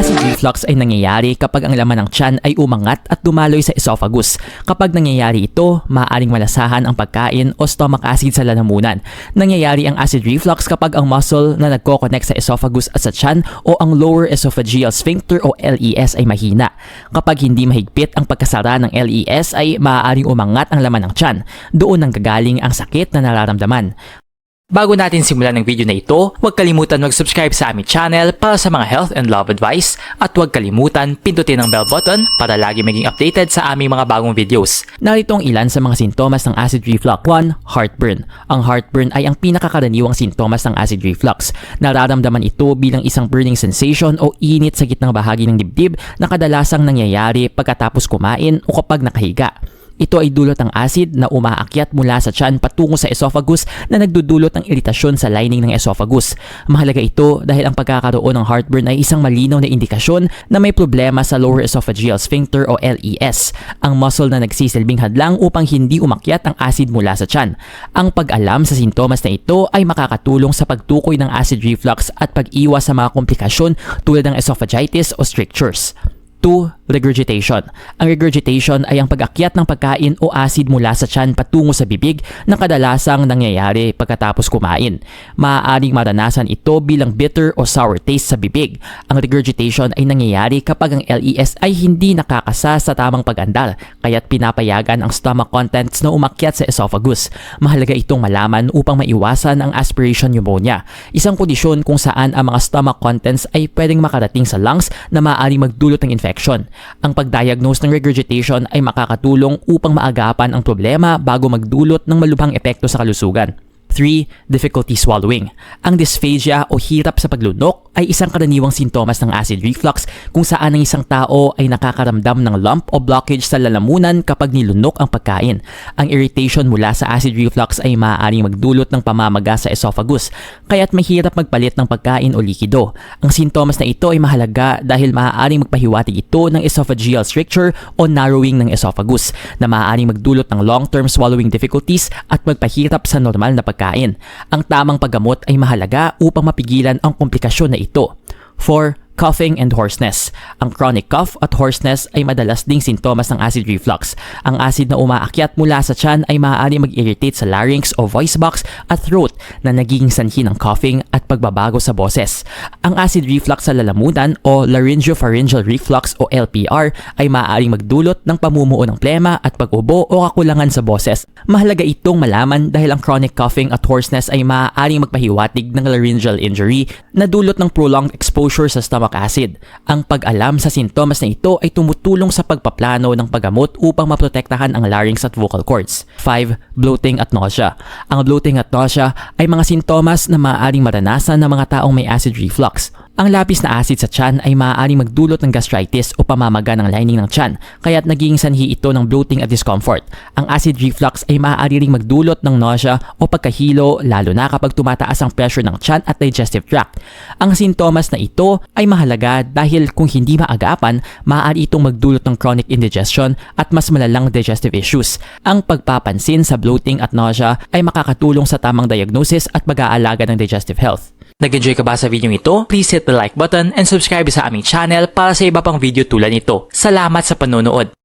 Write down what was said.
acid reflux ay nangyayari kapag ang laman ng tiyan ay umangat at dumaloy sa esophagus. Kapag nangyayari ito, maaaring malasahan ang pagkain o stomach acid sa lalamunan. Nangyayari ang acid reflux kapag ang muscle na nagko-connect sa esophagus at sa tiyan o ang lower esophageal sphincter o LES ay mahina. Kapag hindi mahigpit ang pagkasara ng LES ay maaaring umangat ang laman ng tiyan. Doon nanggagaling ang sakit na nararamdaman. Bago natin simulan ng video na ito, huwag kalimutan mag-subscribe sa aming channel para sa mga health and love advice at huwag kalimutan pindutin ang bell button para lagi maging updated sa aming mga bagong videos. Narito ang ilan sa mga sintomas ng acid reflux. 1. Heartburn. Ang heartburn ay ang pinakakaraniwang sintomas ng acid reflux. Nararamdaman ito bilang isang burning sensation o init sa gitnang bahagi ng dibdib na kadalasang nangyayari pagkatapos kumain o kapag nakahiga. Ito ay dulot ng acid na umaakyat mula sa tiyan patungo sa esophagus na nagdudulot ng iritasyon sa lining ng esophagus. Mahalaga ito dahil ang pagkakaroon ng heartburn ay isang malinaw na indikasyon na may problema sa lower esophageal sphincter o LES, ang muscle na nagsisilbing hadlang upang hindi umakyat ang acid mula sa tiyan. Ang pag-alam sa sintomas na ito ay makakatulong sa pagtukoy ng acid reflux at pag-iwas sa mga komplikasyon tulad ng esophagitis o strictures. 2. Regurgitation. Ang regurgitation ay ang pag-akyat ng pagkain o acid mula sa tiyan patungo sa bibig na kadalasang nangyayari pagkatapos kumain. Maaaring maranasan ito bilang bitter o sour taste sa bibig. Ang regurgitation ay nangyayari kapag ang LES ay hindi nakakasa sa tamang pag-andar, kaya't pinapayagan ang stomach contents na umakyat sa esophagus. Mahalaga itong malaman upang maiwasan ang aspiration pneumonia, isang kondisyon kung saan ang mga stomach contents ay pwedeng makarating sa lungs na maaaring magdulot ng infection. Ang pag-diagnose ng regurgitation ay makakatulong upang maagapan ang problema bago magdulot ng malubhang epekto sa kalusugan. 3. Difficulty swallowing. Ang dysphagia o hirap sa paglunok ay isang karaniwang sintomas ng acid reflux kung saan ang isang tao ay nakakaramdam ng lump o blockage sa lalamunan kapag nilunok ang pagkain. Ang irritation mula sa acid reflux ay maaaring magdulot ng pamamaga sa esophagus, kaya't mahirap magpalit ng pagkain o likido. Ang sintomas na ito ay mahalaga dahil maaaring magpahiwatig ito ng esophageal stricture o narrowing ng esophagus na maaaring magdulot ng long-term swallowing difficulties at magpahirap sa normal na pagkain. Ang tamang paggamot ay mahalaga upang mapigilan ang komplikasyon na ito. 4. Coughing and hoarseness. Ang chronic cough at hoarseness ay madalas ding sintomas ng acid reflux. Ang acid na umaakyat mula sa tiyan ay maaari mag-irritate sa larynx o voice box at throat na nagiging sanhi ng coughing at pagbabago sa boses. Ang acid reflux sa lalamunan o laryngopharyngeal reflux o LPR ay maaaring magdulot ng pamumuo ng plema at pag-ubo o kakulangan sa boses. Mahalaga itong malaman dahil ang chronic coughing at hoarseness ay maaaring magpahiwatig ng laryngeal injury na dulot ng prolonged exposure sa stomach acid. Ang pag-alam sa sintomas na ito ay tumutulong sa pagpaplano ng paggamot upang maprotektahan ang larynx at vocal cords. 5. Bloating at nausea. Ang bloating at nausea ay mga sintomas na maaaring maranasan ng mga taong may acid reflux. Ang lapis na acid sa tiyan ay maaaring magdulot ng gastritis o pamamaga ng lining ng tiyan, kaya't nagiging sanhi ito ng bloating at discomfort. Ang acid reflux ay maaari ring magdulot ng nausea o pagkahilo lalo na kapag tumataas ang pressure ng tiyan at digestive tract. Ang sintomas na ito ay mahalaga dahil kung hindi maagapan, maaari itong magdulot ng chronic indigestion at mas malalang digestive issues. Ang pagpapansin sa bloating at nausea ay makakatulong sa tamang diagnosis at pag-aalaga ng digestive health. Nag-enjoy ka ba sa video ito? Please hit the like button and subscribe sa aming channel para sa iba pang video tulad nito. Salamat sa panonood!